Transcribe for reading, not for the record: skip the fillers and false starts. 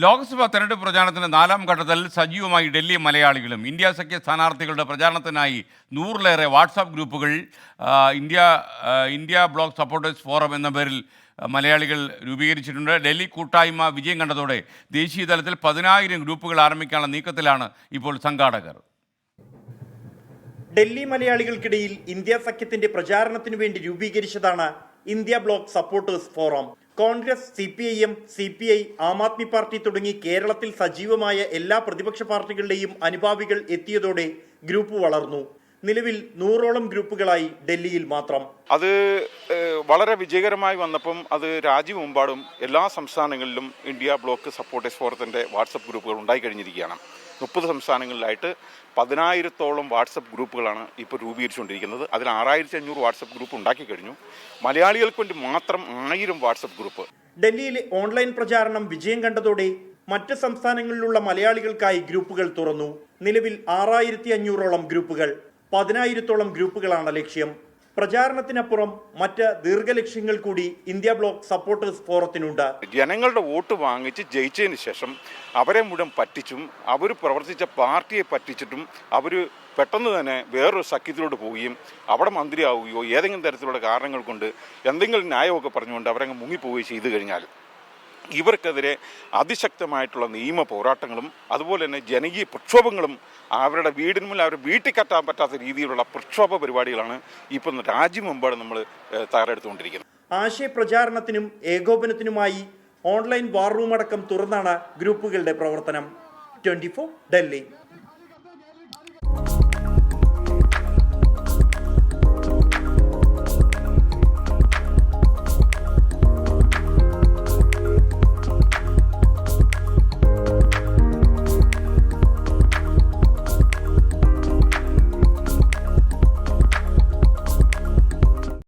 ലോക്സഭാ തെരഞ്ഞെടുപ്പ് പ്രചാരണത്തിന്റെ 4ാം ഘട്ടത്തിൽ സജീവമായി ഡൽഹി മലയാളികളും. ഇന്ത്യ സഖ്യ സ്ഥാനാർത്ഥികളുടെ പ്രചാരണത്തിനായി 100-ലേറെ വാട്സാപ്പ് ഗ്രൂപ്പുകൾ ഇന്ത്യ ബ്ലോക്ക് സപ്പോർട്ടേഴ്സ് ഫോറം എന്ന പേരിൽ മലയാളികൾ രൂപീകരിച്ചിട്ടുണ്ട്. ഡൽഹി കൂട്ടായ്മ വിജയം കണ്ടതോടെ ദേശീയ തലത്തിൽ 10,000 ഗ്രൂപ്പുകൾ ആരംഭിക്കാനുള്ള നീക്കത്തിലാണ് ഇപ്പോൾ സംഘാടകർ. ഡൽഹി മലയാളികൾക്കിടയിൽ ഇന്ത്യ സഖ്യത്തിന്റെ പ്രചാരണത്തിനു വേണ്ടി രൂപീകരിച്ചതാണ് India bloc supporters forum. Congress, CPIM, CPI, Aam Aadmi Party തുടങ്ങി കേരളത്തിൽ സജീവമായ എല്ലാ പ്രതിപക്ഷ പാർട്ടികളുടെയും അനുഭാവികൾ എത്തിയതോടെ ഗ്രൂപ്പ് വളർന്നു. നിലവിൽ 100ഓളം ഗ്രൂപ്പുകളായി ഡൽഹിയിൽ മാത്രം. അത് വളരെ വിജയകരമായി വന്നപ്പം അത് രാജ്യമെമ്പാടും എല്ലാ സംസ്ഥാനങ്ങളിലും ഇന്ത്യ ബ്ലോക്ക് സപ്പോർട്ടേഴ്സ് ഫോറത്തിൻ്റെ വാട്സപ്പ് ഗ്രൂപ്പുകൾ ഉണ്ടായിക്കഴിഞ്ഞിരിക്കുകയാണ്. 30 സംസ്ഥാനങ്ങളിലായിട്ട് 10,000-ഓളം വാട്സപ്പ് ഗ്രൂപ്പുകളാണ് ഇപ്പോൾ രൂപീകരിച്ചുകൊണ്ടിരിക്കുന്നത്. അതിൽ 6,500 വാട്സപ്പ് ഗ്രൂപ്പ് ഉണ്ടാക്കി കഴിഞ്ഞു. മലയാളികൾക്ക് വേണ്ടി മാത്രം 1000 വാട്സപ്പ് ഗ്രൂപ്പ്. ഡൽഹിയിലെ ഓൺലൈൻ പ്രചാരണം വിജയം കണ്ടതോടെ മറ്റ് സംസ്ഥാനങ്ങളിലുള്ള മലയാളികൾക്കായി ഗ്രൂപ്പുകൾ തുറന്നു. നിലവിൽ 6,500-ഓളം ഗ്രൂപ്പുകൾ, 10,000-ഓളം ഗ്രൂപ്പുകളാണ് ലക്ഷ്യം. പ്രചാരണത്തിനപ്പുറം മറ്റ് ദീർഘലക്ഷ്യങ്ങൾ കൂടി ഇന്ത്യ ബ്ലോക്ക് സപ്പോർട്ടേഴ്സ് ഫോറത്തിനുണ്ട്. ജനങ്ങളുടെ വോട്ട് വാങ്ങിച്ച് ജയിച്ചതിന് ശേഷം അവരെ മുഴുവൻ പറ്റിച്ചും അവർ പ്രവർത്തിച്ച പാർട്ടിയെ പറ്റിച്ചിട്ടും അവർ പെട്ടെന്ന് തന്നെ വേറൊരു സഖ്യത്തിലോട്ട് പോവുകയും അവിടെ മന്ത്രിയാവുകയോ ഏതെങ്കിലും തരത്തിലുള്ള കാരണങ്ങൾ കൊണ്ട് എന്തെങ്കിലും ന്യായമൊക്കെ പറഞ്ഞുകൊണ്ട് അവരങ്ങ് മുങ്ങിപ്പോവുകയോ ചെയ്തു കഴിഞ്ഞാൽ ഇവർക്കെതിരെ അതിശക്തമായിട്ടുള്ള നിയമ പോരാട്ടങ്ങളും അതുപോലെ തന്നെ ജനകീയ പ്രക്ഷോഭങ്ങളും അവരുടെ വീടിന്മേൽ അവർ വീട്ടിൽ കെട്ടാൻ പറ്റാത്ത രീതിയിലുള്ള പ്രക്ഷോഭ പരിപാടികളാണ് ഇപ്പം രാജ്യമെമ്പാടും നമ്മൾ തയ്യാറെടുത്തുകൊണ്ടിരിക്കുന്നത്. ആശയപ്രചാരണത്തിനും ഏകോപനത്തിനുമായി ഓൺലൈൻ വാർ റൂം അടക്കം തുറന്നാണ് ഗ്രൂപ്പുകളുടെ പ്രവർത്തനം. 24 ഡൽഹി.